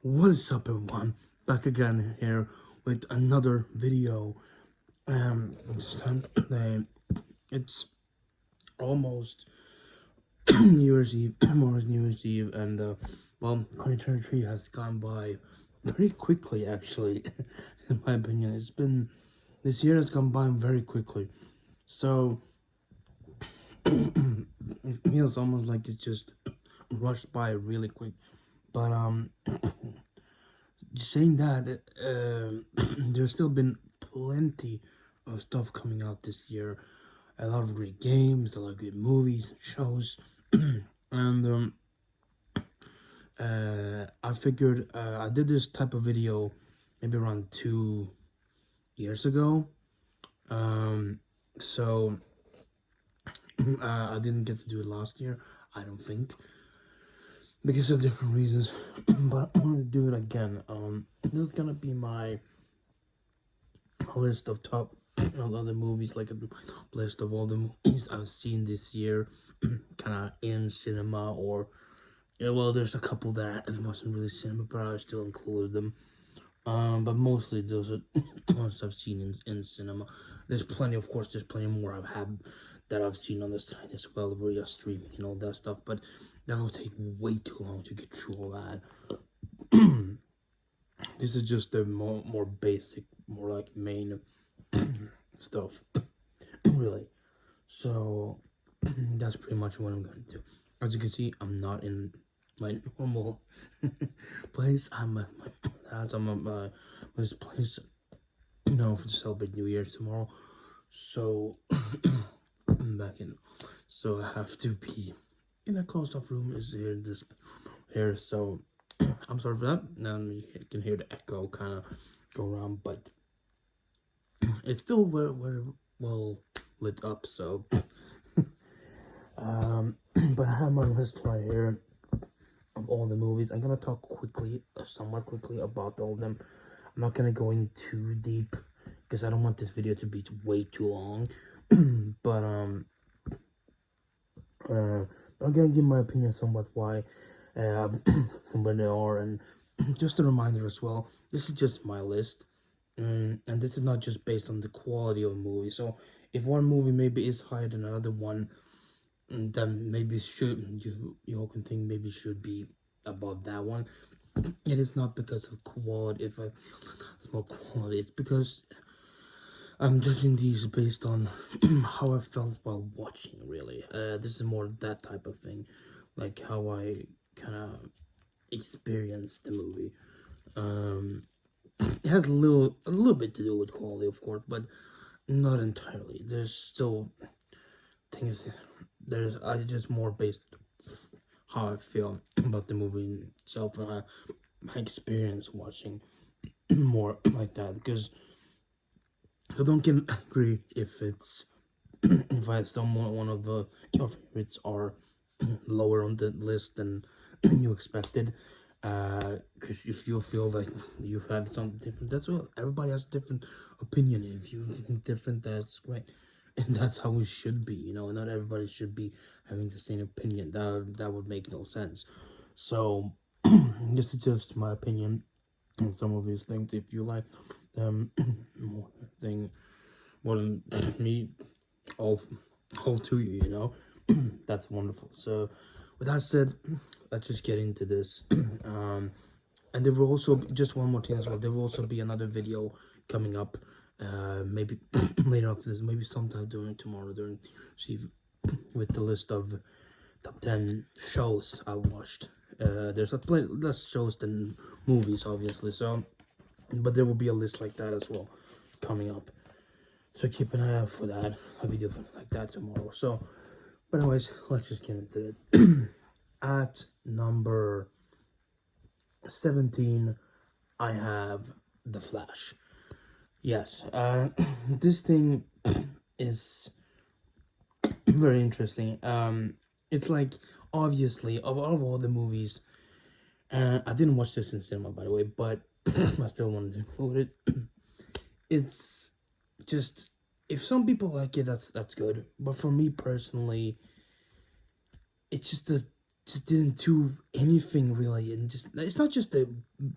What's up, everyone? Back again here with another video. This time, it's almost New Year's Eve, almost New Year's Eve, and well, 2023 has gone by very quickly. Actually, in my opinion, this year has gone by very quickly. So it feels almost like it's just rushed by really quick. But saying that, there's still been plenty of stuff coming out this year. A lot of great games, a lot of great movies, shows, and I figured I did this type of video maybe around 2 years ago. So I didn't get to do it last year, I don't think, because of different reasons. But I want to do it again. This is gonna be my list of top other movies, like a list of all the movies I've seen this year, kind of in cinema, or yeah, well, there's a couple that I wasn't really cinema, but I still included them. But mostly those are ones I've seen in cinema. There's plenty, of course, there's plenty more I've seen on the site as well, via streaming and all that stuff. But that'll take way too long to get through all that. This is just the more basic, more like main stuff, really. So that's pretty much what I'm gonna do. As you can see, I'm not in my normal place. I'm at my dad's. I'm at this place, to celebrate New Year's tomorrow. So I'm back in. So I have to be in a closed off room. Is here this here. So I'm sorry for that. Now you can hear the echo kind of go around, but it's still very well lit up. So but I have my list right here of all the movies. I'm gonna talk somewhat quickly about all of them. I'm not gonna go in too deep because I don't want this video to be way too long. But I'm gonna give my opinion somewhat why somewhere they are, and just a reminder as well, this is just my list, and this is not just based on the quality of a movie. So if one movie maybe is higher than another one, then maybe you all can think maybe should be above that one. It is not because of quality. If it's more quality, it's because I'm judging these based on how I felt while watching, really. This is more that type of thing, like how I kind of experienced the movie. It has a little bit to do with quality, of course, but not entirely. There's still things. I just more based how I feel about the movie itself, and my experience watching more like that. Because so don't get angry if it's if I someone one of your favorites are lower on the list than you expected. Because if you feel like you've had something different, that's what everybody has a different opinion. If you think different, that's great, and that's how it should be. Not everybody should be having the same opinion. That would make no sense. So this is just my opinion on some of these things. If you like them more than me, all to you, that's wonderful. So with that said, let's just get into this. And there will also be, just one more thing as well, there will also be another video coming up, maybe later after this, maybe sometime during tomorrow, with the list of top 10 shows I watched. There's less shows than movies, obviously, so, but there will be a list like that as well coming up. So keep an eye out for that, a video like that tomorrow. So, but anyways, let's just get into it. At number 17, I have The Flash. Yes, this thing is very interesting. It's like, obviously, of all the movies, I didn't watch this in cinema, by the way, but I still wanted to include it. It's just, if some people like it, that's good. But for me personally, it's just just didn't do anything really, and just it's not just the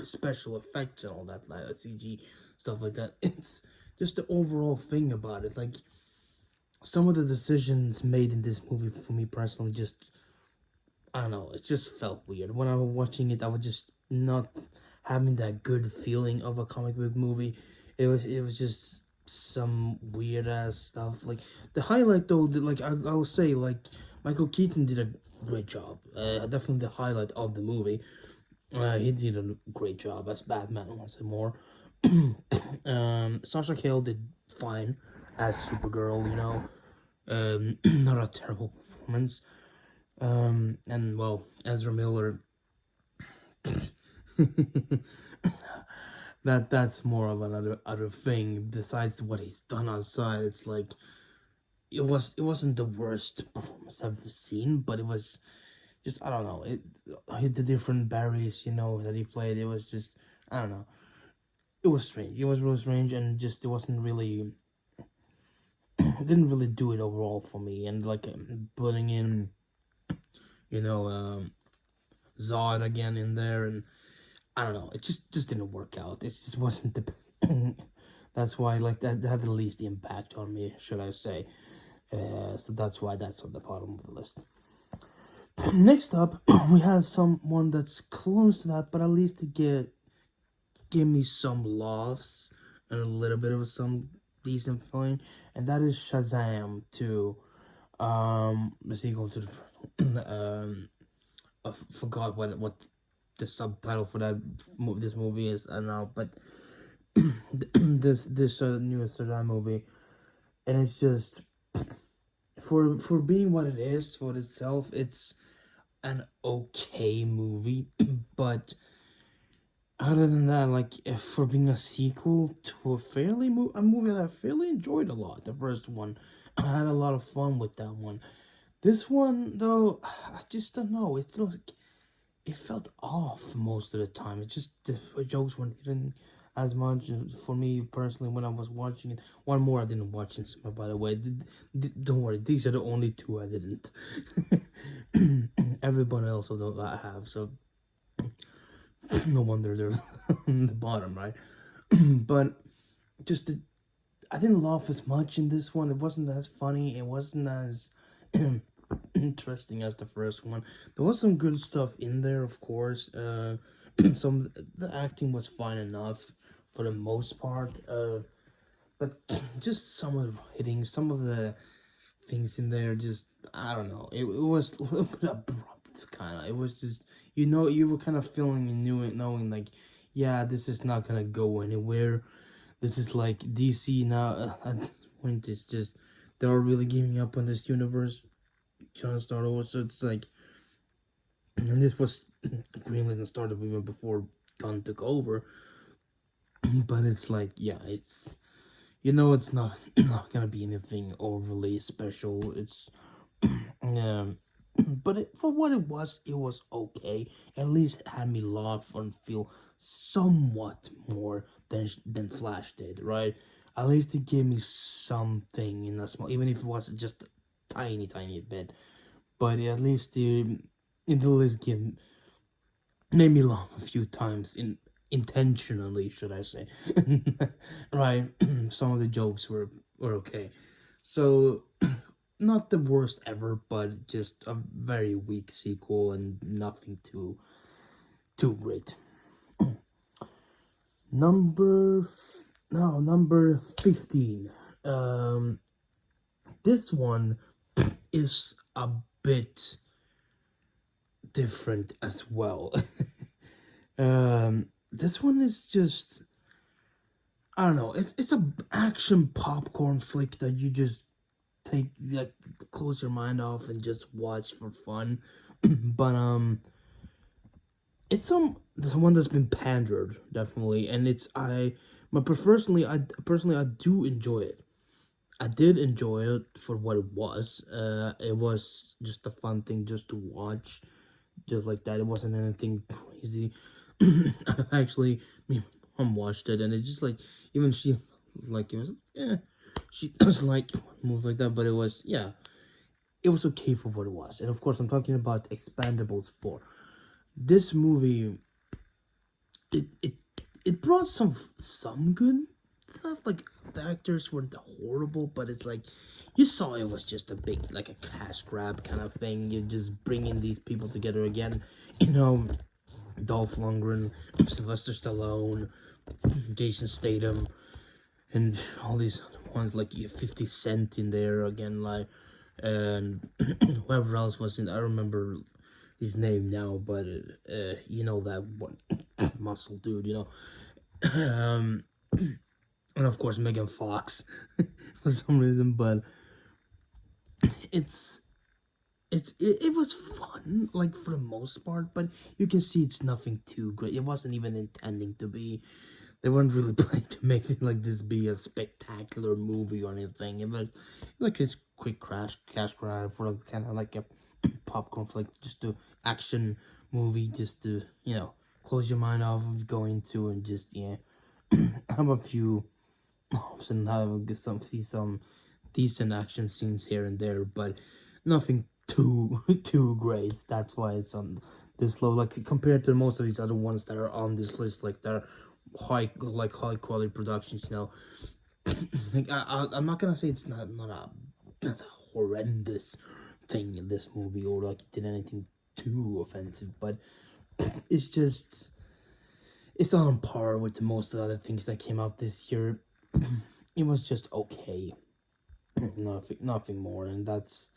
special effects and all that, like CG stuff like that. It's just the overall thing about it. Like some of the decisions made in this movie, for me personally, just I don't know. It just felt weird when I was watching it. I was just not having that good feeling of a comic book movie. It was just some weird ass stuff. Like the highlight though, like I will say, like Michael Keaton did a great job. Definitely the highlight of the movie. He did a great job as Batman once more. Sasha Cale did fine as Supergirl. Not a terrible performance. And well, Ezra Miller, that's more of another other thing. Besides what he's done outside, it's like it wasn't the worst performance I've ever seen, but it was just I don't know. The different Barrys, that he played. It was just I don't know. It was strange. It was really strange, and just it wasn't really. It didn't really do it overall for me, and like putting in, you know, Zod again in there, and I don't know. It just didn't work out. It just wasn't the. That's why like that had the least impact on me, should I say? So that's why that's on the bottom of the list. Next up, we have someone that's close to that, but at least to give me some laughs and a little bit of some decent feeling, and that is Shazam 2. The sequel to the I forgot what the subtitle for this movie is. I don't know, but this newest Shazam movie, and it's just for being what it is for itself, it's an okay movie, but other than that, like if for being a sequel to a movie that I fairly enjoyed a lot, the first one, I had a lot of fun with that one. This one though, I just don't know. It's like it felt off most of the time. It just the jokes weren't hitting as much for me personally when I was watching it. One more I didn't watch in cinema, by the way. Don't worry, these are the only two I didn't. Everyone else although I have, so no wonder they're on the bottom, right? But just I didn't laugh as much in this one. It wasn't as funny. It wasn't as interesting as the first one. There was some good stuff in there, of course. Some the acting was fine enough for the most part. But just some of the writing, some of the things in there, just I don't know. It was a little bit abrupt, kind of. It was just you were kind of feeling and knowing like, yeah, this is not gonna go anywhere. This is like DC now. At this point, it's just they're really giving up on this universe. John Star Wars, so it's like, and this was Greenland and started even before Gunn took over. But it's like, yeah, it's it's not not gonna be anything overly special. It's yeah, but for what it was okay. At least it had me laugh and feel somewhat more than Flash did, right? At least it gave me something in a small, even if it was just a tiny bit. But at least it at least made me laugh a few times intentionally, should I say? Right? Some of the jokes were okay. So not the worst ever, but just a very weak sequel and nothing too great. Number 15. This one is a bit different as well. This one is just I don't know. It's a action popcorn flick that you just take like close your mind off and just watch for fun. But it's the one that's been pandered definitely, and but personally I do enjoy it. I did enjoy it for what it was. It was just a fun thing just to watch, just like that. It wasn't anything crazy. Actually, me and my mom watched it, and it just like even she like it was yeah, she doesn't like moves like that, but it was yeah. it was okay for what it was. And of course, I'm talking about Expendables 4. This movie, it it it brought some good stuff. Like the actors weren't horrible, but it's like you saw it was just a big like a cash grab kind of thing. You're just bringing these people together again. You know, Dolph Lundgren, Sylvester Stallone, Jason Statham, and all these ones like 50 Cent in there again, like, and whoever else was in. I remember his name now, but you know that one muscle dude, you know. And of course Megan Fox for some reason, but it's it was fun, like for the most part, but you can see it's nothing too great. It wasn't even intending to be. They weren't really planning to make it like this be a spectacular movie or anything. It was like this quick cash grab for like, kind of like a popcorn flick, just to action movie, just to, you know, close your mind off of going to and just, yeah, have a few offs and see some decent action scenes here and there, but nothing too great. That's why it's on this low, like compared to most of these other ones that are on this list, like they're high quality productions, you know. Like I'm not gonna say it's not that's a horrendous thing in this movie, or like it did anything too offensive, but it's just, it's not on par with the most of the other things that came out this year. It was just okay. Nothing more, and that's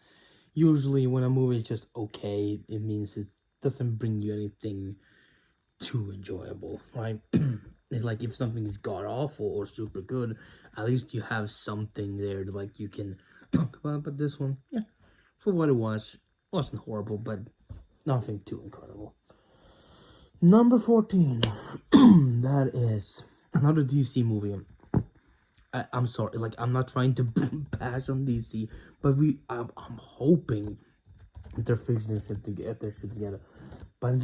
usually when a movie is just okay, it means it doesn't bring you anything too enjoyable, right? It's like if something is god awful or super good, at least you have something there to, like, you can talk about. But this one, yeah, for what it was, wasn't horrible, but nothing too incredible. Number 14, that is another DC movie. I'm sorry, like, I'm not trying to bash on DC, but I'm hoping they're fixing their shit to get their shit together. But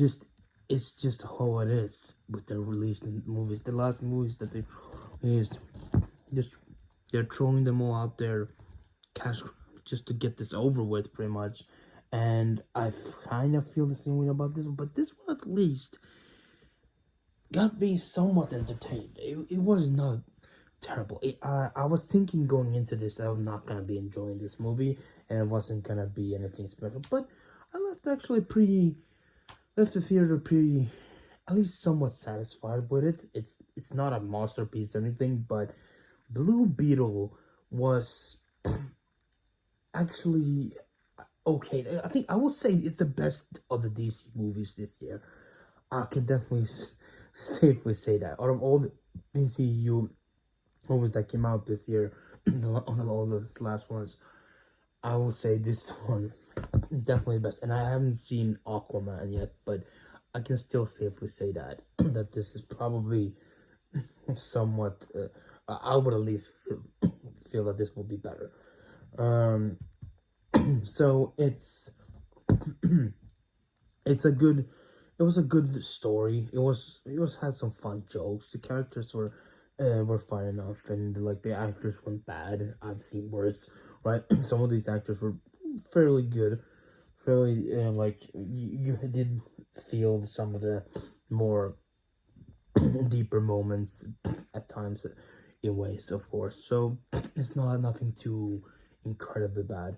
it's just how it is with their releasing movies. The last movies that they released, just they're throwing them all out there, cash, just to get this over with, pretty much. And I kind of feel the same way about this one, but this one at least got me somewhat entertained. It was not terrible. I was thinking going into this, I'm not gonna be enjoying this movie, and it wasn't gonna be anything special. But I left the theater pretty, at least somewhat satisfied with it. It's not a masterpiece or anything, but Blue Beetle was actually okay. I think I will say it's the best of the DC movies this year. I can definitely safely say that. Out of all the DCU movies that came out this year, all the last ones, I will say this one definitely the best. And I haven't seen Aquaman yet, but I can still safely say that that this is probably somewhat. I would at least feel that this will be better. So it's it's a good. It was a good story. It was had some fun jokes. The characters were fun enough, and like the actors weren't bad. I've seen worse, right? Some of these actors were fairly good, fairly like you did feel some of the more deeper moments at times in ways, of course. So it's nothing too incredibly bad.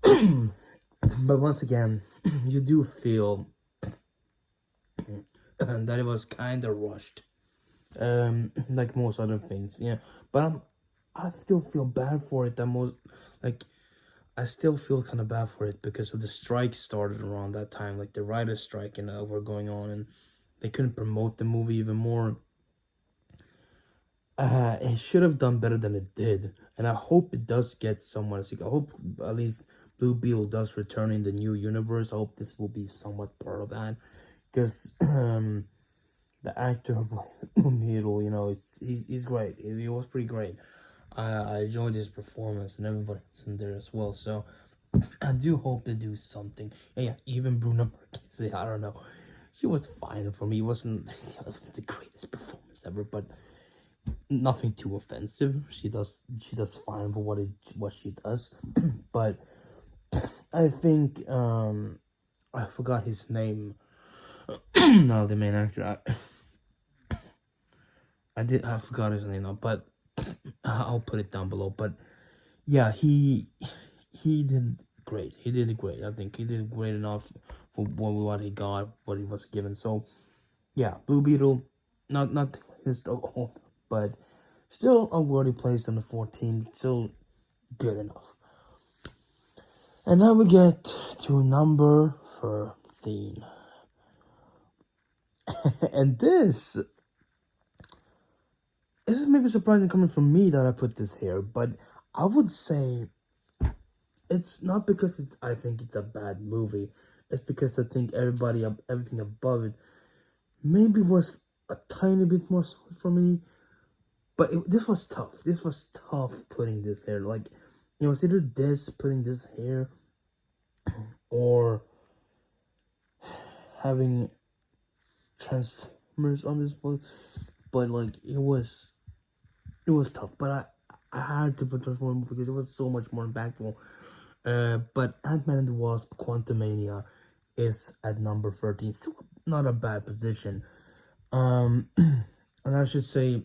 But once again, you do feel that it was kind of rushed, like most other things, yeah. But I still feel bad for it. I still feel kind of bad for it because of the strike started around that time, like the writer's strike and were going on, and they couldn't promote the movie even more. It should have done better than it did, and I hope it does get somewhere. I hope at least Blue Beetle does return in the new universe. I hope this will be somewhat part of that, because the actor who plays Blue Beetle, you know, he's great. He was pretty great. I enjoyed his performance, and everybody's in there as well. So I do hope they do something. And yeah, even Bruno Marquez, I don't know, he was fine for me. It wasn't the greatest performance ever, but nothing too offensive. She does fine for what she does. But I think I forgot his name. No, the main actor. I forgot his name now, but I'll put it down below. But yeah, he did great. He did great. I think he did great enough for what he got, what he was given. So yeah, Blue Beetle, not his old, but still a worthy place on the 14. Still good enough. And now we get to number 13. And this is maybe surprising coming from me that I put this here, but I would say it's not because I think it's a bad movie. It's because I think everything above it maybe was a tiny bit more solid for me. But this was tough. This was tough putting this here. Like, it was either this, putting this here, or having Transformers on this one. But like, it was tough. But I had to put Transformers because it was so much more impactful. But Ant-Man and the Wasp: Quantumania is at number 13. Still not a bad position. And I should say,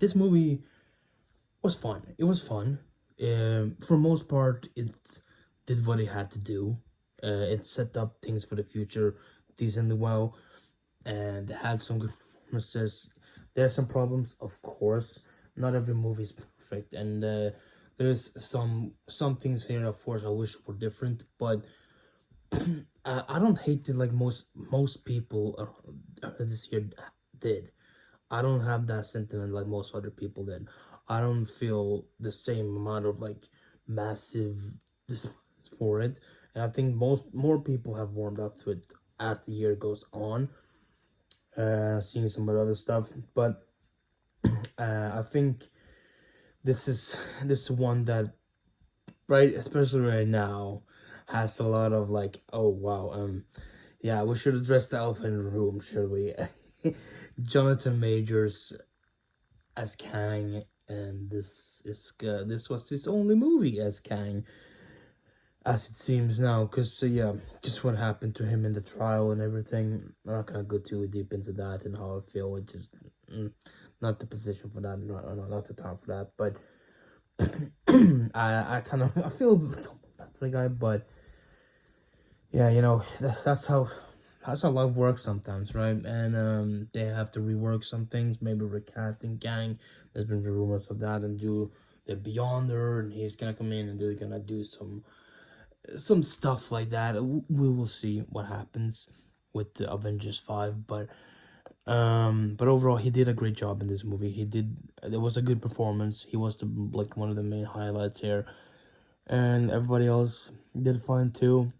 this movie was fun. It was fun. For most part, it did what it had to do. It set up things for the future decently well, and had some good performances. There are some problems, of course. Not every movie is perfect, and there's some things here, of course, I wish were different. But I don't hate it like most people this year did. I don't have that sentiment like most other people did. I don't feel the same amount of like massive for it, and I think more people have warmed up to it as the year goes on. Seeing some of the other stuff, but I think this is one that especially right now, has a lot of like, oh wow, yeah, we should address the elephant in the room, should we? Jonathan Majors as Kang, and this was his only movie as Kang, as it seems now, because yeah, just what happened to him in the trial and everything. I'm not gonna go too deep into that and how I feel. It's just not the position for that, not the time for that. But I feel so bad for the guy, but yeah, that's how life works sometimes, right? And they have to rework some things, maybe recasting Gang. There's been rumors of that, and do the Beyonder, and he's gonna come in and they're gonna do some stuff like that. We will see what happens with the Avengers 5, but overall he did a great job in this movie. There was a good performance. He was like one of the main highlights here, and everybody else did fine too.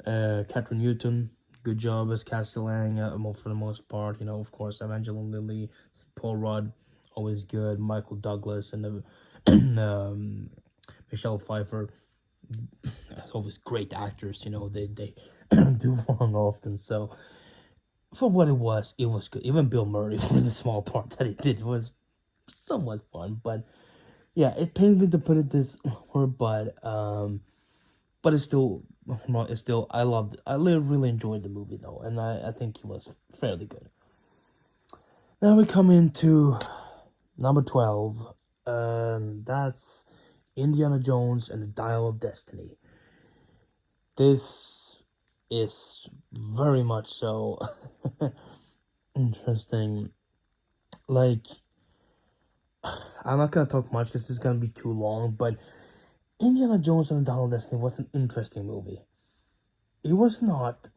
Catherine Newton, good job as Cassie Lang, for the most part. Of course, Evangeline Lilly, Paul Rudd, always good. Michael Douglas and Michelle Pfeiffer, as always, great actors. They do wrong often. So for what it was good. Even Bill Murray, for the small part that he did, was somewhat fun. But yeah, it pains me to put it this way, but it's still, I really enjoyed the movie though, and I think it was fairly good. Now we come into number 12, that's Indiana Jones and the Dial of Destiny. This is very much so interesting. Like, I'm not gonna talk much because this is gonna be too long, but Indiana Jones and the Dial of Destiny was an interesting movie. It was not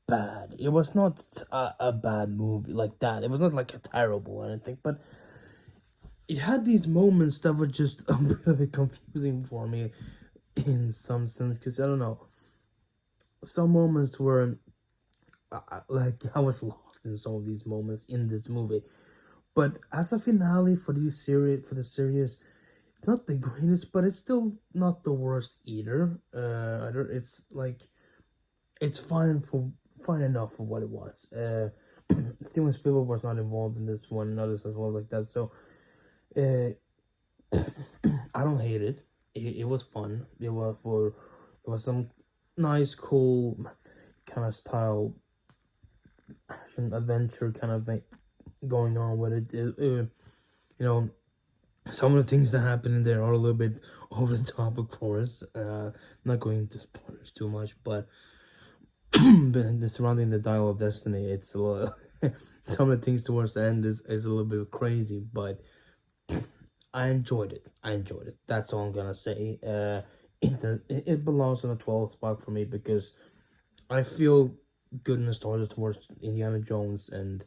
bad. It was not a bad movie like that. It was not like a terrible or anything, but it had these moments that were just a bit confusing for me in some sense, because I don't know, some moments were like I was lost in some of these moments in this movie. But as a finale for the series, not the greatest, but it's still not the worst either. It's like, it's fine enough for what it was. Steven Spielberg was not involved in this one, and others as well like that. So, I don't hate it. it was fun. It was some nice, cool kind of style action adventure kind of thing going on with it. You know, some of the things that happen in there are a little bit over the top, of course. Not going into spoilers too much, but the surrounding the Dial of Destiny, it's a little. Some of the things towards the end is a little bit crazy, but I enjoyed it. That's all I'm gonna say. It belongs on a 12th spot for me because I feel good nostalgia towards Indiana Jones, and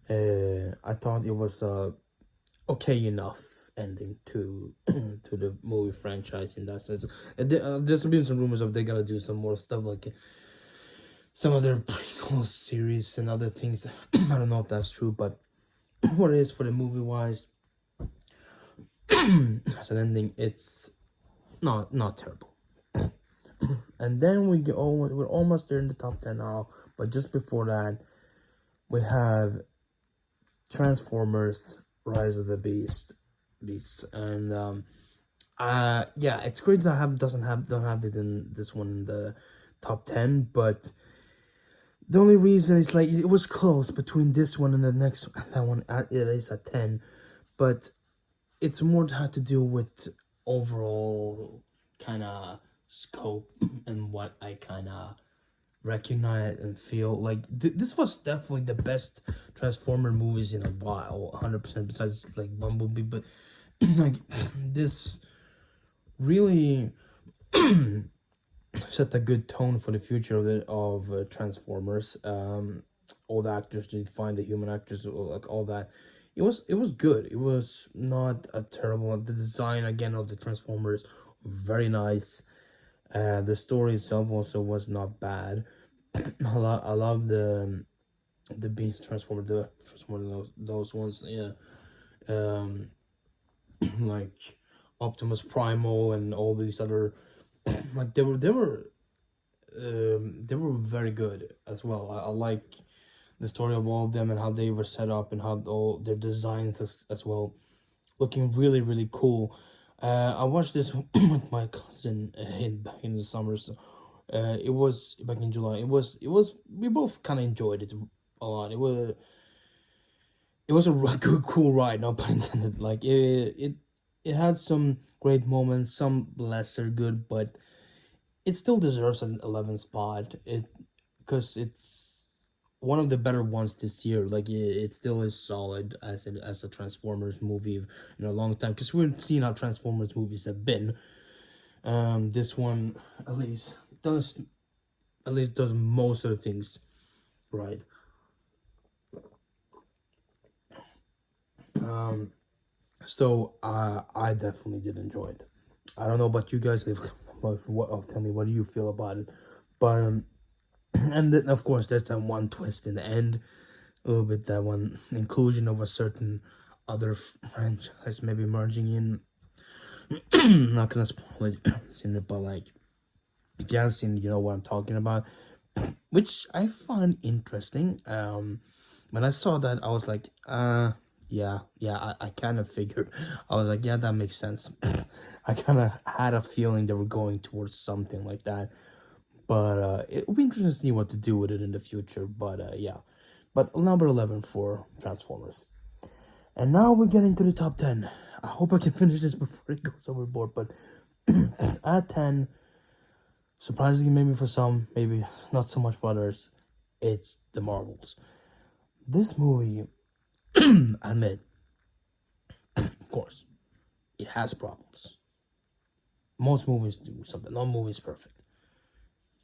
I thought it was okay enough ending to to the movie franchise in that sense. There's been some rumors of they're gonna do some more stuff like some other prequel series and other things. I don't know if that's true, but what it is for the movie wise, as an ending, it's not terrible. And then we're almost there in the top 10 now, but just before that, we have Transformers: Rise of the Beasts, and yeah, it's great that don't have it in this one in the top 10, but the only reason is like it was close between this one and the next, that one it is at 10, but it's more had to do with overall kind of scope and what I kind of recognize and feel like this was definitely the best Transformer movies in a while, 100%, besides like Bumblebee, but like this really set a good tone for the future of Transformers. All the actors did find the human actors, like all that. It was good. It was not a terrible. The design again of the Transformers, very nice. The story itself also was not bad. I love the Beast Transformer, those ones. Yeah, um, like Optimus Primal and all these other, like they were very good as well. I like the story of all of them and how they were set up and how all their designs as well, looking really cool. I watched this with my cousin back in the summer. So, it was back in July. It was we both kind of enjoyed it a lot. It was a good cool ride, no pun intended. Like it had some great moments, some lesser good, but it still deserves an 11 spot. Because it's one of the better ones this year. Like it still is solid as a Transformers movie in a long time. Because we've seen how Transformers movies have been. This one does at least does most of the things right. So I definitely did enjoy it. I don't know about you guys. Tell me what do you feel about it, but and then of course there's that one twist in the end, a little bit that one inclusion of a certain other franchise maybe merging in. Not gonna spoil it, but like if you haven't seen, you know what I'm talking about, which I find interesting. When I saw that, I was like, yeah, I kind of figured. I was like, yeah, that makes sense. I kind of had a feeling they were going towards something like that. But it'll be interesting to see what to do with it in the future. But yeah. But number 11 for Transformers. And now we're getting to the top 10. I hope I can finish this before it goes overboard. But at 10, surprisingly maybe for some, maybe not so much for others, it's The Marvels. This movie, I admit, of course, it has problems. Most movies do something. No movie is perfect.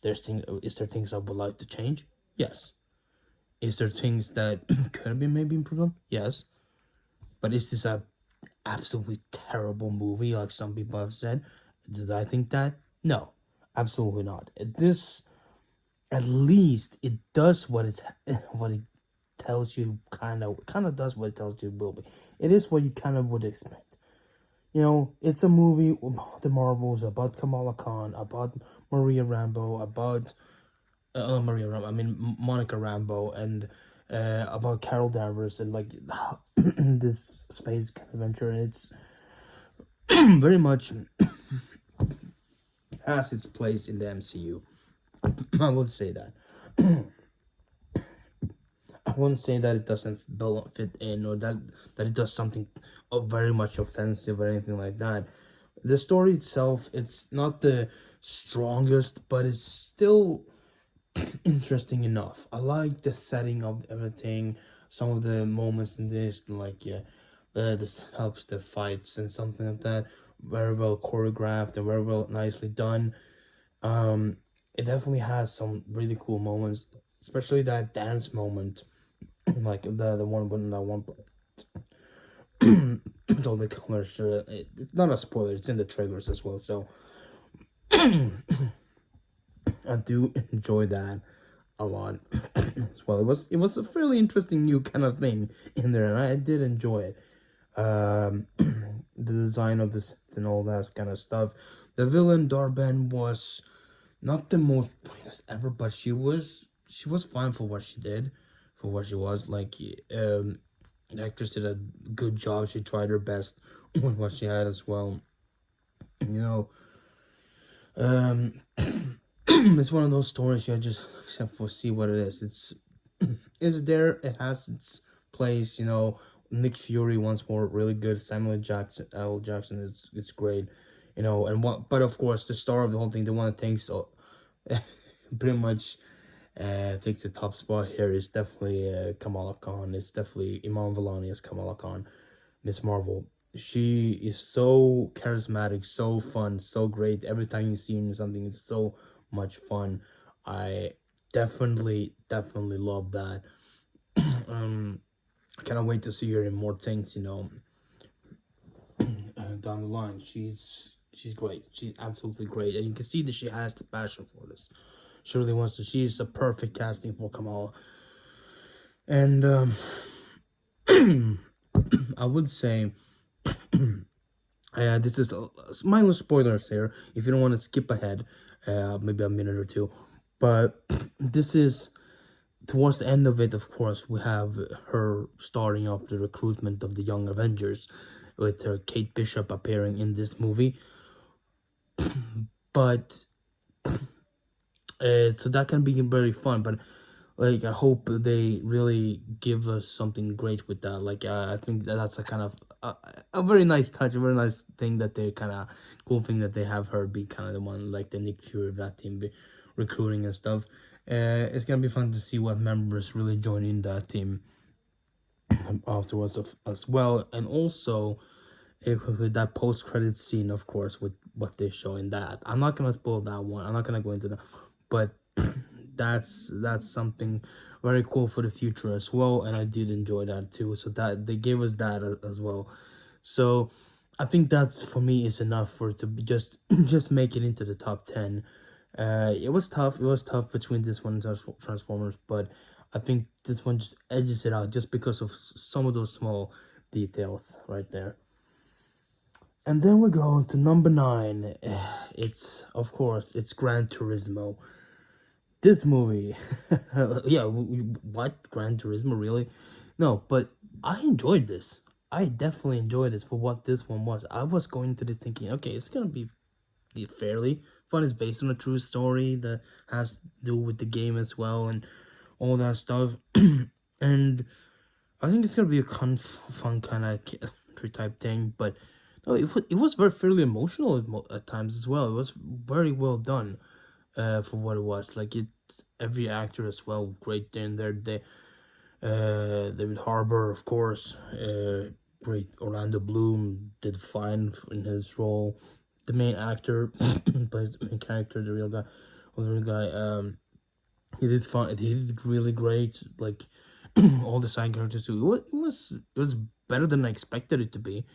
Is there things I would like to change? Yes. Is there things that could be maybe improved? Yes. But is this a absolutely terrible movie like some people have said? Did I think that? No, absolutely not. This, at least, it does what it tells you. Kind of does what it tells you it will be. It is what you kind of would expect. You know, it's a movie about the Marvels, about Kamala Khan, about Maria Rambeau, about Monica Rambeau, and about Carol Danvers, and like this space adventure. And it's very much has its place in the MCU. I would say that. I wouldn't say that it doesn't fit in, or that it does something very much offensive or anything like that. The story itself, it's not the strongest, but it's still interesting enough. I like the setting of everything, some of the moments in this, like the setups, the fights, and something like that. Very well choreographed and very well nicely done. Um, it definitely has some really cool moments, especially that dance moment, like the one when that one with all the colors. It's not a spoiler; it's in the trailers as well. So I do enjoy that a lot as well. It was a fairly interesting new kind of thing in there, and I did enjoy it. The design of this and all that kind of stuff. The villain Darben was not the most brilliant ever, but she was fine for what she did, for what she was. Like, the actress did a good job. She tried her best with what she had as well. You know, it's one of those stories you just accept for see what it is. It's there. It has its place. Nick Fury once more, really good. Samuel L. Jackson is it's great. And what? But of course, the star of the whole thing, the one that takes pretty much takes the top spot here is definitely Kamala Khan. It's definitely Iman Vellani as Kamala Khan, Miss Marvel. She is so charismatic, so fun, so great. Every time you see her in something, it's so much fun. I definitely love that. I cannot wait to see her in more things. Down the line. She's great. She's absolutely great, and you can see that she has the passion for this. She really wants to. She's a perfect casting for Kamala, and I would say, this is mindless spoilers here. If you don't want to skip ahead, maybe a minute or two, but this is towards the end of it. Of course, we have her starting up the recruitment of the Young Avengers, with her Kate Bishop appearing in this movie. But so that can be very fun. But like, I hope they really give us something great with that. Like, I think that's a kind of a very nice touch, a very nice thing that they kind of cool thing that they have her be kind of the one, like the Nick Fury of that team, be recruiting and stuff. It's gonna be fun to see what members really join in that team afterwards as well, and also with that post-credit scene, of course, with what they show in that. I'm not gonna spoil that one. I'm not gonna go into that, but that's something very cool for the future as well, and I did enjoy that too. So that they gave us that as well. So I think that's, for me, is enough for it to be just make it into the top 10. It was tough. It was tough between this one and Transformers, but I think this one just edges it out just because of some of those small details right there. And then we go to number 9. It's, of course, it's Gran Turismo. This movie, yeah, what? Gran Turismo, really? No, but I enjoyed this. I definitely enjoyed this for what this one was. I was going to this thinking, okay, it's gonna be fairly fun. It's based on a true story that has to do with the game as well and all that stuff. And I think it's gonna be a fun kind of type thing. But no, it was very fairly emotional at times as well. It was very well done, for what it was. Like, every actor as well, great in there. David Harbour, of course, great. Orlando Bloom did fine in his role. The main actor plays the main character, the real guy. He did fine. He did really great. Like, all the side characters too. It was better than I expected it to be.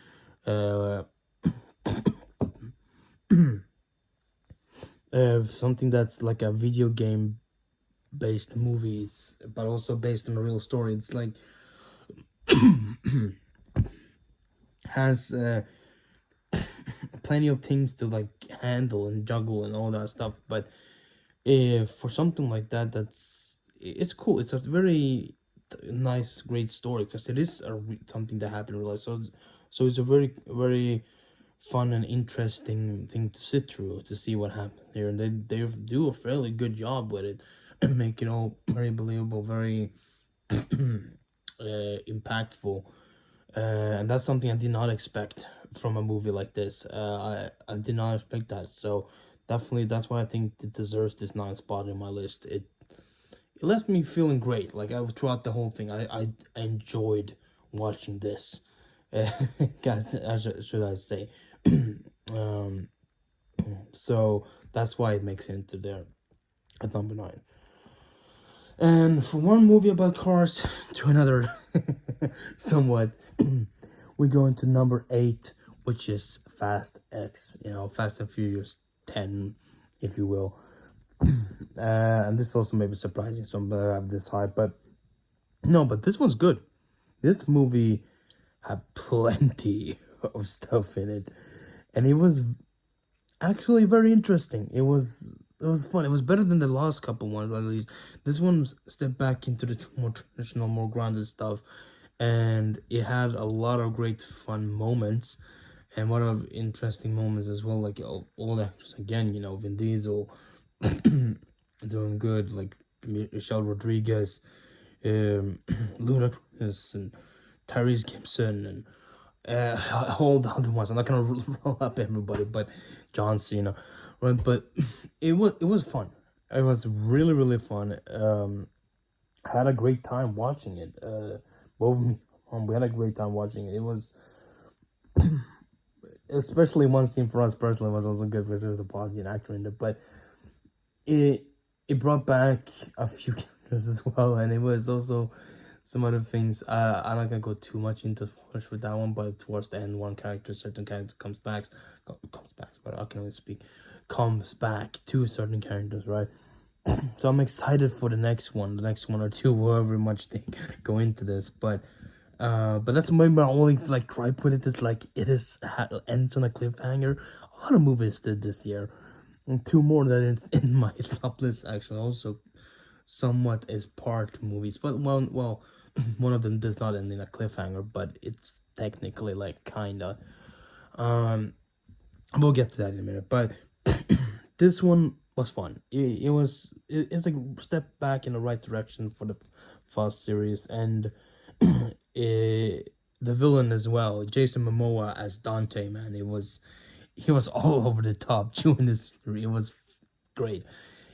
Something that's like a video game based movies, but also based on a real story. It's like has plenty of things to like handle and juggle and all that stuff. But for something like that, it's cool. It's a very nice, great story because it is something that happened in real life. So it's a very fun and interesting thing to sit through to see what happens here, and they do a fairly good job with it, and make it all very believable, very impactful, and that's something I did not expect from a movie like this. I did not expect that, so definitely that's why I think it deserves this 9th spot in my list. It left me feeling great. Like throughout the whole thing, I enjoyed watching this. Guys, should I say? um, so that's why it makes it into there at number 9. And from one movie about cars to another, somewhat, we go into number 8, which is Fast X. Fast and Furious 10, if you will. And this also may be surprising, some have this high, but no, but this one's good. This movie had plenty of stuff in it, and it was actually very interesting. It was fun. It was better than the last couple ones, at least. This one stepped back into the more traditional, more grounded stuff, and it had a lot of great fun moments, and a lot of interesting moments as well. Like all the actors again, Vin Diesel doing good, like Michelle Rodriguez, Ludacris, and Tyrese Gibson, and all the other ones. I'm not gonna roll up everybody, but John Cena, right? But it was fun. It was really fun. I had a great time watching it. Both of me, we had a great time watching it. It was, especially one scene for us personally was also good because there was a positive actor in it, but it brought back a few characters as well, and it was also some other things. I'm not gonna go too much into spoilers with that one, but towards the end, certain character comes back, but I can only speak, comes back to certain characters, right? So I'm excited for the next one or two, however much they go into this, but that's maybe my only like gripe with it is like ends on a cliffhanger. A lot of movies did this year, and 2 more that in my top list actually also somewhat is part movies, but well, one of them does not end in a cliffhanger, but it's technically like kinda. We'll get to that in a minute, but this one was fun. It's like a step back in the right direction for the Fast series, and the villain as well, Jason Momoa as Dante. Man, he was all over the top during this series. It was great.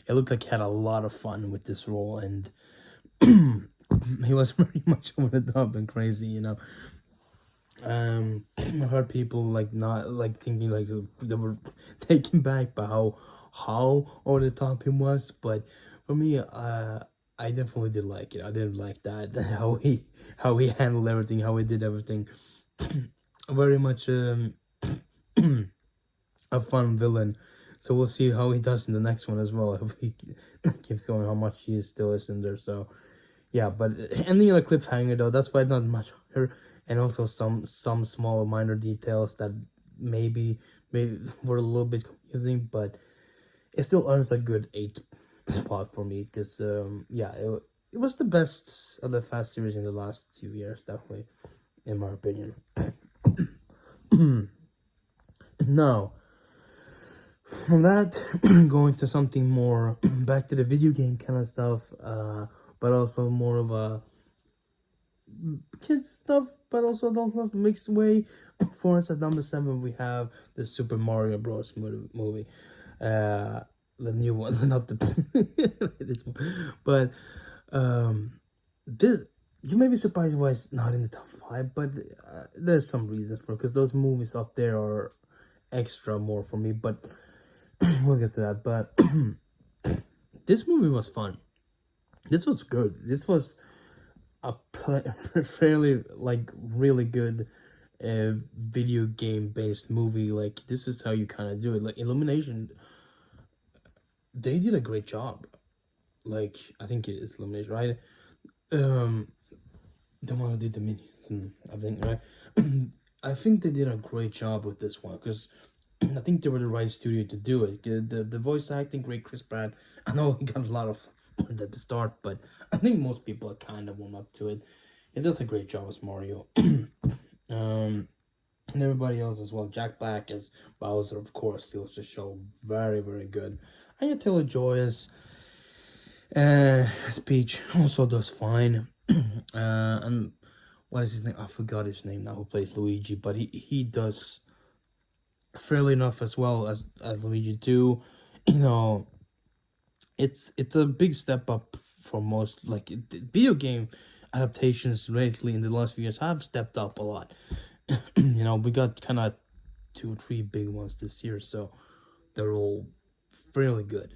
It looked like he had a lot of fun with this role, and he was very much over the top and crazy, I heard people like not like thinking like they were taken back by how over the top he was, but for me, I definitely did like it. I didn't like that how he handled everything, how he did everything. Very much a fun villain. So we'll see how he does in the next one as well. If he keeps going, how much he still is in there. So yeah, but ending on a cliffhanger though, that's why not much higher. And also some small minor details that maybe were a little bit confusing, but it still earns a good 8 spot for me because yeah, it was the best of the Fast series in the last few years, definitely, in my opinion. Now, from that, going to something more back to the video game kind of stuff, but also more of a kids stuff, but also don't have mixed way. For instance, at number 7, we have the Super Mario Bros. Movie. The new one, not the this one, but this, you may be surprised why it's not in the top 5, but there's some reason for it, because those movies up there are extra more for me, but we'll get to that. But this movie was fun. This was good. This was a fairly like really good video game based movie. Like, this is how you kind of do it. Like Illumination, they did a great job. Like, I think it's Illumination, right? The one who did the minions and everything, right? I think they did a great job with this one, because I think they were the right studio to do it. The voice acting, great. Chris Pratt, I know he got a lot of at the start, but I think most people are kind of warm up to it. It does a great job as Mario. and everybody else as well. Jack Black as Bowser, of course, steals the show. Very, very good. Anya Taylor-Joy as Peach also does fine. And what is his name? I forgot his name now. Who plays Luigi? But he does fairly enough as well as Luigi too. You know, it's a big step up for most video game adaptations lately in the last few years have stepped up a lot. You know, we got kind of 2 or 3 big ones this year, so they're all fairly good.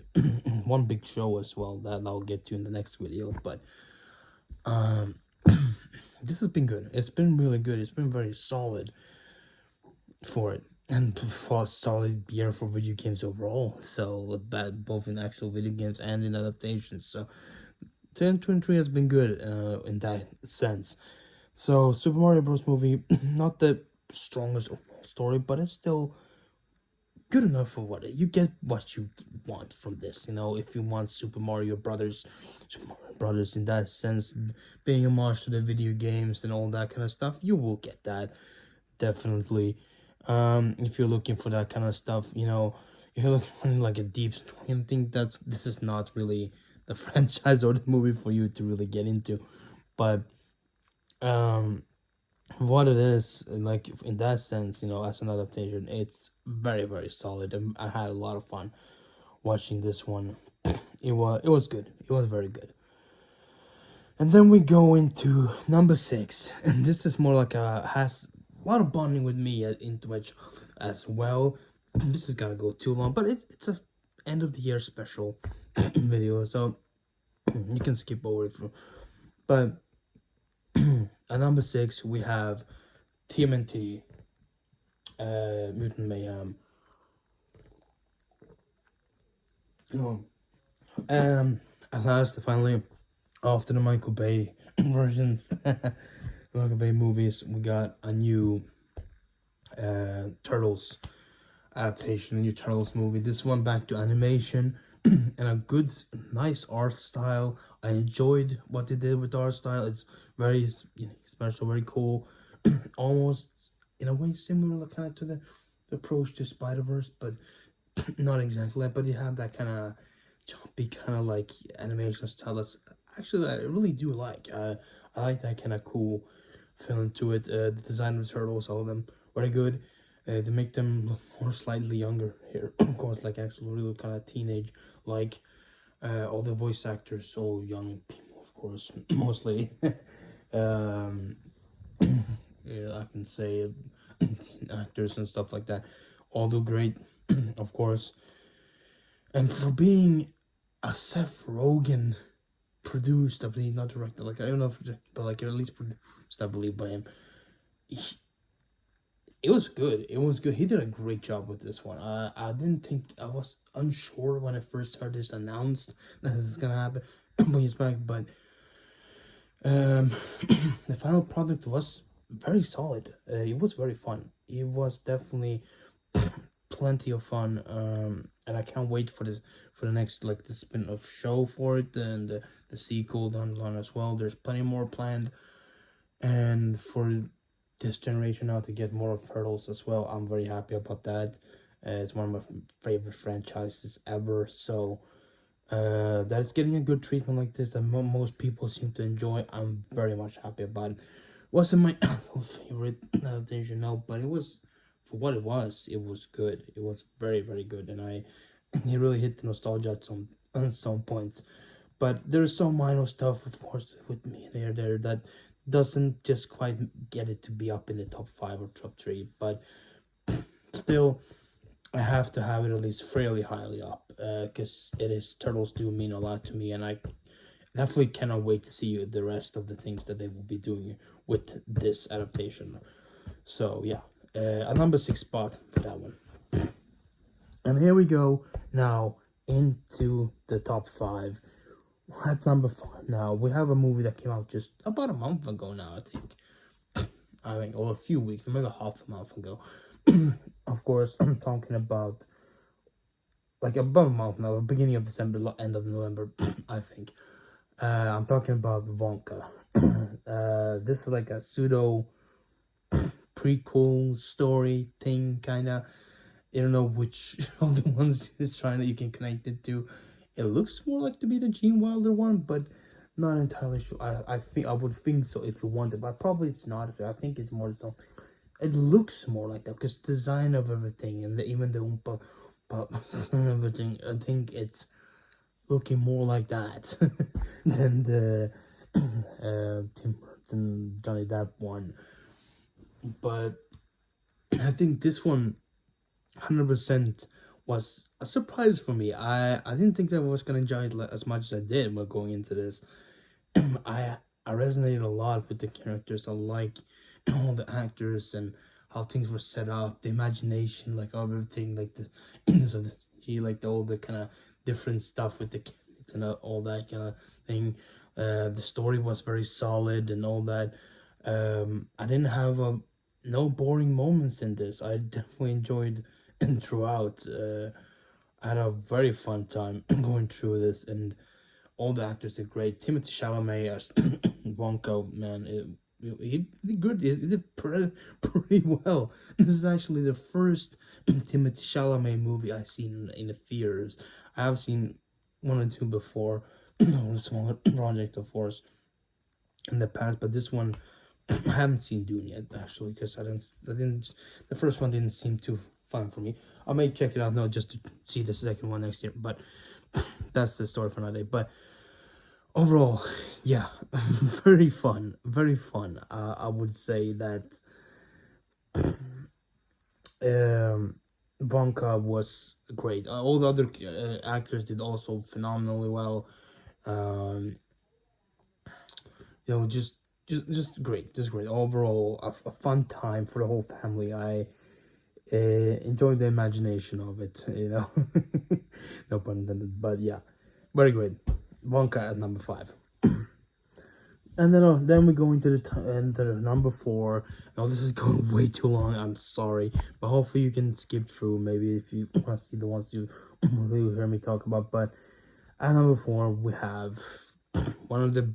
One big show as well that I'll get to in the next video, but um this has been good. It's been really good. It's been very solid for it, and for a solid year for video games overall. So that both in actual video games and in adaptations. So 2023 has been good in that sense. So Super Mario Bros. Movie, not the strongest story, but it's still good enough for what you get what you want from this. You know, if you want Super Mario Brothers in that sense, being a homage to the video games and all that kind of stuff, you will get that definitely. If you're looking for that kind of stuff, you know, if you're looking for like a deep story, I think this is not really the franchise or the movie for you to really get into, but what it is, like in that sense, you know, as an adaptation, it's very, very solid, and I had a lot of fun watching this one. It was good. It was very good. And then we go into number 6, and this is more like has a lot of bonding with me into which as well. This is gonna go too long, but it's a end of the year special video, so you can skip over it. But at number 6, we have TMNT, Mutant Mayhem. At last, finally, after the Michael Bay versions, the Michael Bay movies, we got a new Turtles adaptation, a new Turtles movie. This one back to animation. And a good, nice art style. I enjoyed what they did with the art style. It's very, special, very cool. Almost, in a way, similar kind of to the approach to Spider-Verse, but not exactly. But you have that kind of choppy, kind of like animation style. That's actually I really do like. I like that kind of cool feeling to it. The design of the turtles, all of them, very good. They make them look more slightly younger here, of course, like actually really kind of teenage, like all the voice actors, all young people, of course, mostly. Yeah, I can say actors and stuff like that, all do great, of course. And for being a Seth Rogen produced, I believe, not directed, like I don't know if, but like at least produced, I believe, by him. It was good. It was good. He did a great job with this one. I didn't think, I was unsure when I first heard this announced that this is gonna happen when he's back, but the final product was very solid. It was very fun. It was definitely plenty of fun. And I can't wait for the next, like, the spin-off show for it, and the sequel down the line as well. There's plenty more planned, and for this generation now to get more of Turtles as well, I'm very happy about that. It's one of my favorite franchises ever, so that it's getting a good treatment like this that most people seem to enjoy. I'm very much happy about it. Wasn't my favorite adaptation, no, but it was, for what it was good. It was very, very good, and it really hit the nostalgia at some points. But there's some minor stuff, of course, with me there that doesn't just quite get it to be up in the top 5 or top 3, but still, I have to have it at least fairly highly up, because Turtles do mean a lot to me, and I definitely cannot wait to see the rest of the things that they will be doing with this adaptation. So yeah, a number 6 spot for that one. And here we go now into the top 5. At number 5 now, we have a movie that came out just about a month ago now, I think, or a few weeks, maybe half a month ago. Of course, I'm talking about, like, about a month now, beginning of December, end of November, I think. I'm talking about Wonka. This is like a pseudo prequel story thing, kind of. I don't know which of the ones is trying that you can connect it to. It looks more like to be the Gene Wilder one, but not entirely sure. I think I would think so if you wanted, but probably it's not. I think it's more so. It looks more like that because the design of everything and even the Oompa and everything. I think it's looking more like that than the Tim Burton Johnny Depp one. But I think this one 100% was a surprise for me. I didn't think that I was gonna enjoy it as much as I did when going into this. I resonated a lot with the characters. I like all the actors and how things were set up, the imagination, like everything, like this, so he like all the kind of different stuff with the kind of all that kind of thing. The story was very solid and all that. I didn't have no boring moments in this. I definitely enjoyed throughout. I had a very fun time going through this, and all the actors did great. Timothée Chalamet as Wonka, man, he did good. He did pretty well. This is actually the first Timothée Chalamet movie I've seen in the theaters. I have seen one or two before, a smaller project, of course, in the past, but this one I haven't seen Dune yet, actually, because I didn't. The first one didn't seem too fun for me. I may check it out now just to see the second one next year, but that's the story for another day. But overall, yeah, very fun, very fun. I would say that Wonka was great. All the other actors did also phenomenally well. Um, just great, just great. Overall, a fun time for the whole family. I enjoyed the imagination of it, no pun intended, but yeah, very great. Wonka at number 5. And then we go into the number 4. Now this is going way too long, I'm sorry, but hopefully you can skip through, maybe if you want to see the ones you really hear me talk about. But at number 4 we have one of the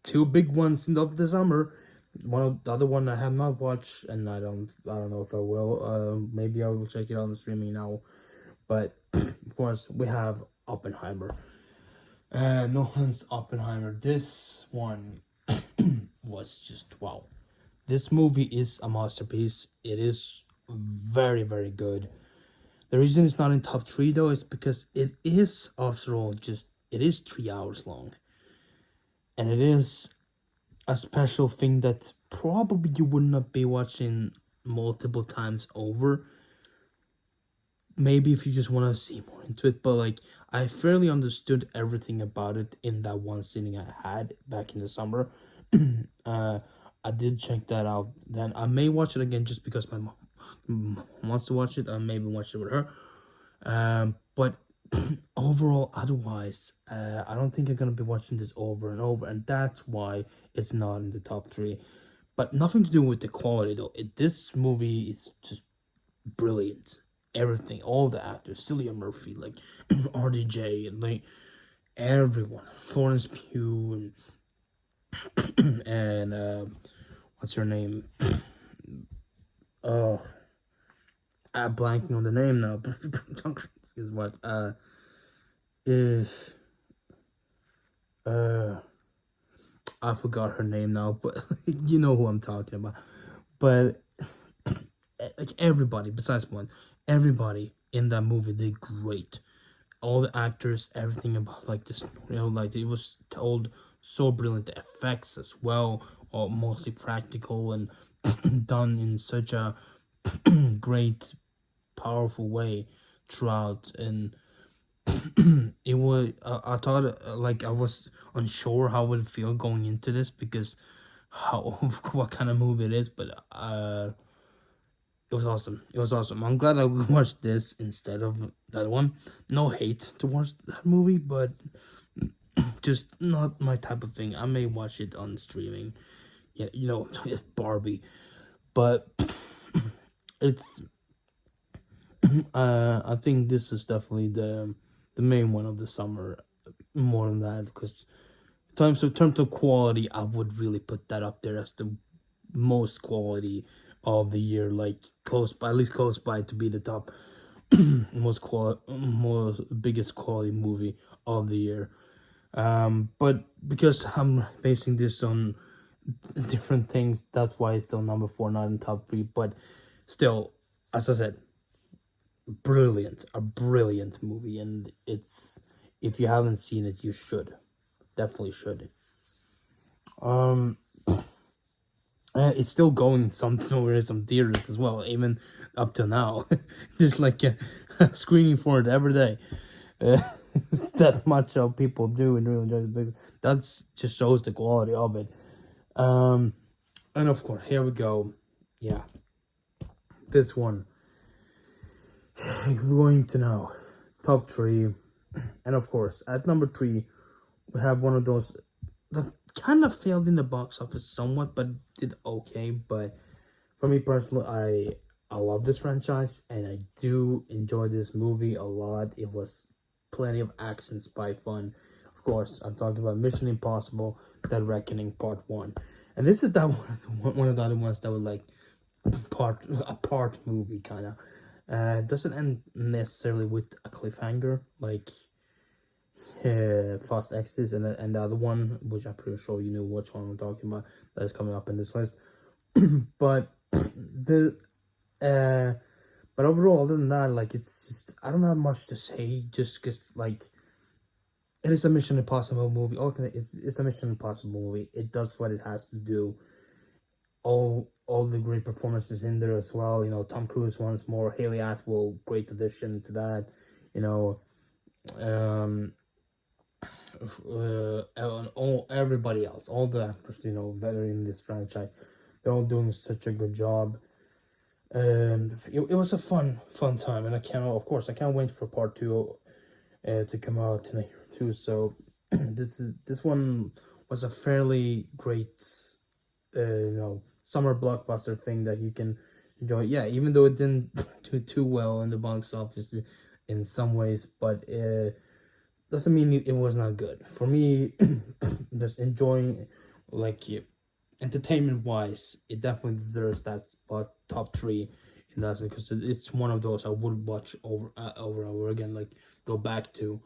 2 big ones of the summer. One of the other one I have not watched, and I don't know if I will. Maybe I will check it out on streaming now. But of course we have Oppenheimer. Nolan's Oppenheimer. This one was just wow. This movie is a masterpiece. It is very, very good. The reason it's not in top 3 though is because it is, after all, it is 3 hours long. And it is a special thing that probably you would not be watching multiple times over. Maybe if you just want to see more into it, but like I fairly understood everything about it in that one sitting I had back in the summer. I did check that out. Then I may watch it again just because my mom wants to watch it. I maybe watch it with her. But overall, otherwise, I don't think I'm gonna be watching this over and over, and that's why it's not in the top 3. But nothing to do with the quality though. This movie is just brilliant. Everything, all the actors, Cillian Murphy, like RDJ, and like everyone, Florence Pugh, and what's her name? Oh, I'm blanking on the name now. Is what is I forgot her name now, but you know who I'm talking about. But like everybody besides one, everybody in that movie did great. All the actors, everything about like this, like it was told so brilliant. The effects as well, or mostly practical and done in such a great, powerful way throughout. And it was I thought like I was unsure how it would feel going into this because what kind of movie it is, but it was awesome. It was awesome. I'm glad I watched this instead of that one. No hate towards that movie, but just not my type of thing. I may watch it on streaming. Yeah, it's Barbie, but it's. I think this is definitely the main one of the summer. More than that, because in terms of quality, I would really put that up there as the most quality of the year, like close by, at least close by, to be the top most biggest quality movie of the year. But because I'm basing this on different things, that's why it's still number four, not in top three. But still, as I said, a brilliant movie, and it's, if you haven't seen it, you should, definitely should. Um, it's still going somewhere in some theaters as well, even up to now. There's like a screening for it every day. Uh, that's much how people do and really enjoy the business. That's just shows the quality of it. And of course, here we go. Yeah, this one. We're going to now top three, and of course, at number three, we have one of those that kind of failed in the box office somewhat, but did okay. But for me personally, I love this franchise, and I do enjoy this movie a lot. It was plenty of action, spy fun. Of course, I'm talking about Mission Impossible: Dead Reckoning Part 1, and this is that one of the other ones that was like a part movie kind of. It doesn't end necessarily with a cliffhanger like Fast X's and the other one, which I'm pretty sure you know which one I'm talking about, that is coming up in this list. But the but overall, other than that, like, it's just, I don't have much to say, just because, like, it is a Mission Impossible movie. Okay, it's a Mission Impossible movie. It does what it has to do. All the great performances in there as well. You know, Tom Cruise once more, Haley Atwell, great addition to that. You know, and everybody else, all the actors, you know, that are in this franchise, they're all doing such a good job. And it was a fun time, and I can't wait for part two to come out tonight too. So this one was a fairly great summer blockbuster thing that you can enjoy. Yeah, even though it didn't do too well in the box office in some ways, but doesn't mean it was not good. For me, just enjoying, like, entertainment wise, it definitely deserves that spot, top three in that, because it's one of those I would watch over and over again, like go back to,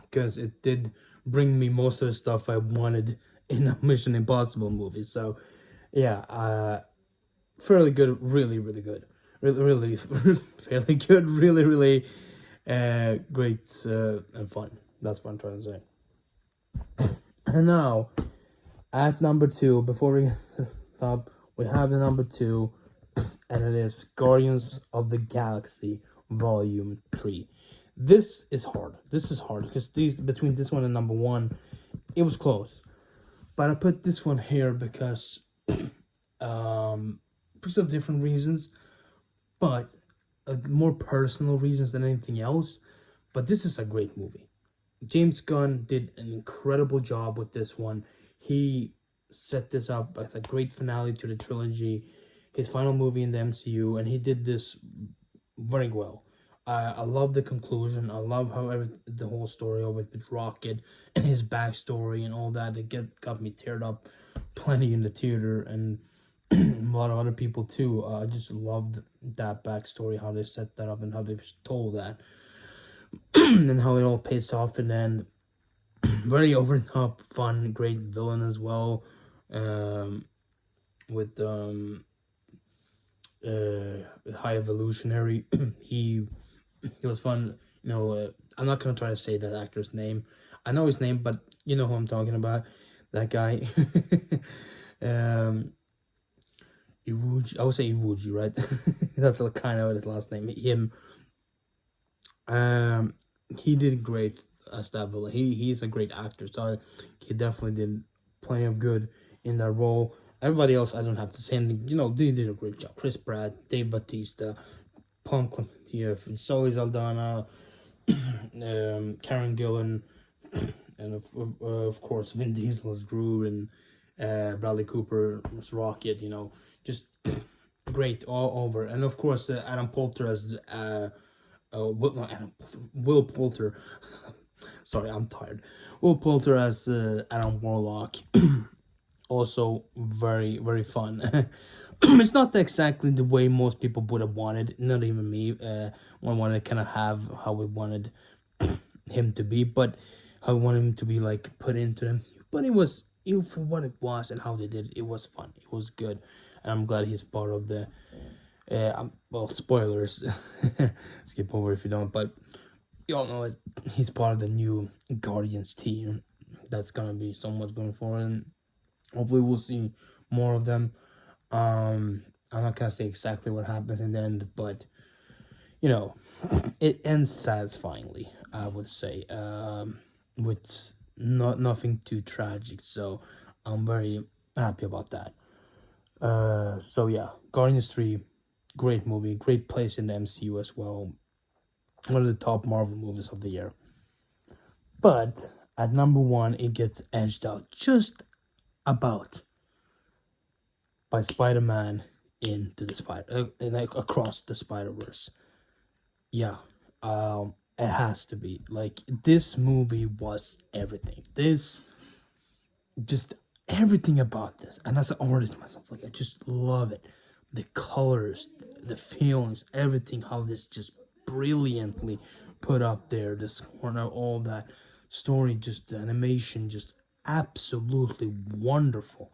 because it did bring me most of the stuff I wanted in a Mission Impossible movie. So yeah, fairly good, really good, really fairly good, really great and fun. That's what I'm trying to say. And now, at number two, before we stop, we have the number two, and it is Guardians of the Galaxy Volume 3. This is hard. Because between this one and number one, it was close. But I put this one here because of different reasons, but more personal reasons than anything else. But this is a great movie. James Gunn did an incredible job with this one. He set this up as a great finale to the trilogy, his final movie in the MCU, and he did this very well. I love the conclusion. I love how the whole story of it with Rocket and his backstory and all that. It got me teared up plenty in the theater, and a lot of other people too. I just loved that backstory, how they set that up and how they told that, and how it all pays off. And then very over the top, fun, great villain as well. With High Evolutionary, it was fun. You know, I'm not gonna try to say that actor's name. I know his name, but you know who I'm talking about. That guy. Iwuji. I would say Iwuji, right? That's kind of his last name. Him. He did great as that villain. He's a great actor, so he definitely did plenty of good in that role. Everybody else, I don't have to say anything. You know, they did a great job. Chris Pratt, Dave Bautista, Palm Clemente, Zoe Saldana, Karen Gillan, and of course Vin Diesel as Groot, and Bradley Cooper as Rocket. You know, just great all over. And of course Adam Poulter as Will Poulter. Sorry, I'm tired. Will Poulter as Adam Warlock. also very, very fun. It's not exactly the way most people would have wanted, not even me. I wanted to kind of have how we wanted him to be, but how we wanted him to be like put into them. But it was, for what it was and how they did it, it was fun. It was good, and I'm glad he's part of the. Well, spoilers. Skip over if you don't, but you all know it. He's part of the new Guardians team. That's gonna be so much going forward, and hopefully we'll see more of them. I'm not gonna say exactly what happens in the end, but you know, it ends satisfyingly, I would say, with nothing too tragic. So I'm very happy about that. So yeah, Guardians 3, great movie, great place in the MCU as well. One of the top Marvel movies of the year. But at number one, it gets edged out just about by Spider-Man into the like across the Spider-Verse. Yeah, it has to be. Like, this movie was everything. This, just everything about this. And as an artist myself, like, I just love it. The colors, the feelings, everything, how this just brilliantly put up there, the score, all that story, just the animation, just absolutely wonderful.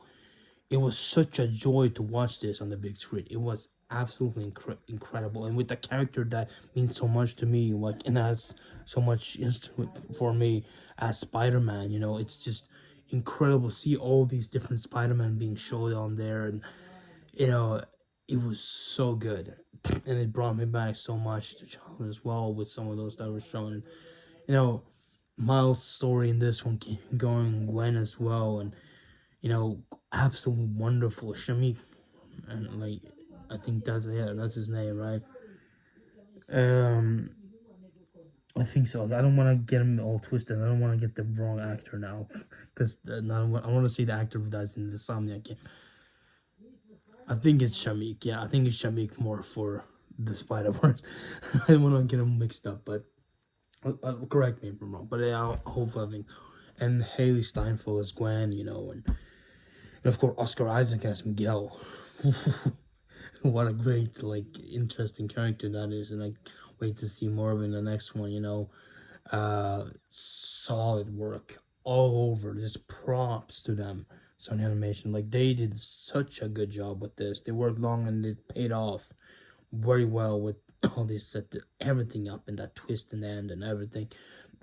It was such a joy to watch this on the big screen. It was absolutely incredible, and with the character that means so much to me, like, and has so much for me as Spider-Man. You know, it's just incredible to see all these different Spider-Man being showed on there, and you know, it was so good, and it brought me back so much to childhood as well with some of those that were shown. You know, Miles' story in this one going Gwen as well, and you know, absolutely wonderful. Shamik, and like, I think that's his name, right? Um, I think so. I don't want to get him all twisted. I don't want to get the wrong actor now, because I want to see the actor that's in the Insomniac game. I think it's Shamik. Yeah, I think it's Shamik more for the Spider-Verse. I don't want to get him mixed up, but correct me if I'm wrong. But yeah, hopefully I think. And Haley Steinfeld as Gwen, you know, and of course Oscar Isaac as Miguel. What a great, like, interesting character that is, and I wait to see more of it in the next one. You know, solid work all over. Just props to them. Sony Animation, like, they did such a good job with this. They worked long and it paid off very well with how they set everything up and that twist in the end and everything.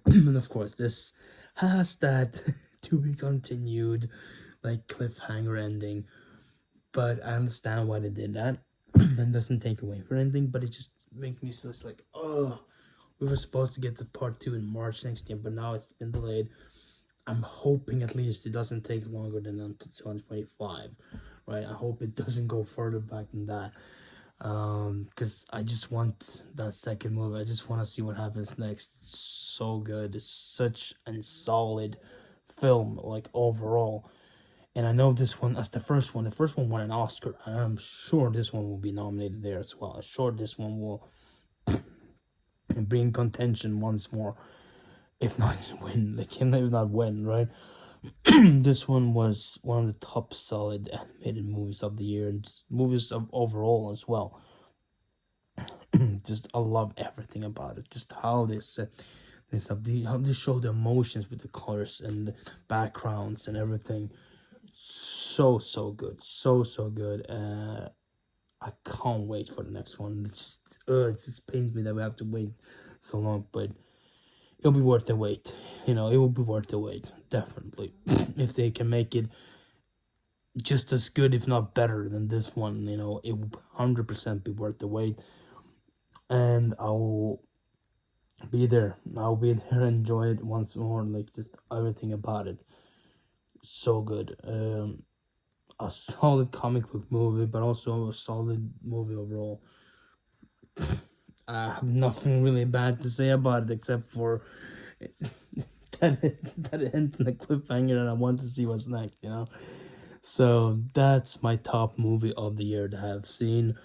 And of course, this has that to be continued, like, cliffhanger ending. But I understand why they did that. It doesn't take away from anything, but it just makes me just like, oh, we were supposed to get to part 2 in March next year, but now it's been delayed. I'm hoping at least it doesn't take longer than until 2025, right? I hope it doesn't go further back than that, because I just want that second movie. I just want to see what happens next. It's so good. It's such a solid film, like, overall. And I know this one, as the first one won an Oscar, and I'm sure this one will be nominated there as well. I'm sure this one will be in contention once more, if not win. They can if not win, right? This one was one of the top solid animated movies of the year, and movies of overall as well. Just, I love everything about it. Just how they set this up, how they show the emotions with the colors and the backgrounds and everything. So good, so good. I can't wait for the next one. It just pains me that we have to wait so long, but it'll be worth the wait. You know, it will be worth the wait, definitely. If they can make it just as good, if not better than this one, you know, it will 100% be worth the wait. And I will be there. I'll be there and enjoy it once more, like, just everything about it. So good. A solid comic book movie, but also a solid movie overall. I have nothing really bad to say about it, except for that it ends in a cliffhanger and I want to see what's next, you know? So that's my top movie of the year that I've seen.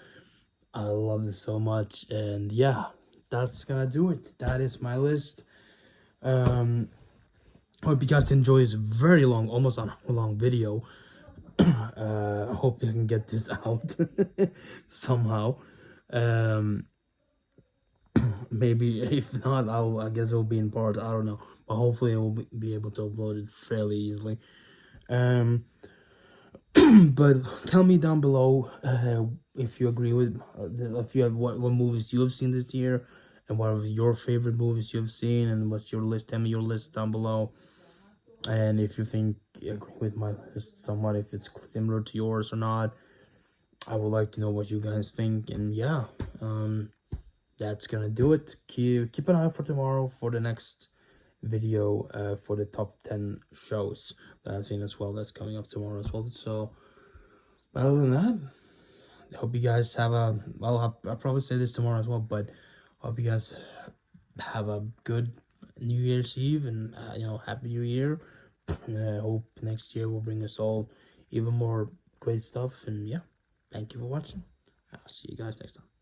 I love it so much, and yeah, that's gonna do it. That is my list. Hope you guys enjoy this very long, almost an hour long video. I hope you can get this out somehow. Um, Maybe if not, I guess it'll be in part. I don't know, but hopefully I will be able to upload it fairly easily. Um, but tell me down below if you agree with if you have what movies you have seen this year, and what are your favorite movies you have seen, and what's your list. Tell me your list down below, and if you think you agree with my list somewhat, if it's similar to yours or not. I would like to know what you guys think, and yeah, that's gonna do it. Keep an eye out for tomorrow for the next video for the top 10 shows that I've seen as well. That's coming up tomorrow as well. So other than that, I hope you guys have a well. I'll probably say this tomorrow as well, but I hope you guys have a good New Year's Eve, and Happy New Year. And I hope next year will bring us all even more great stuff. And yeah, thank you for watching. I'll see you guys next time.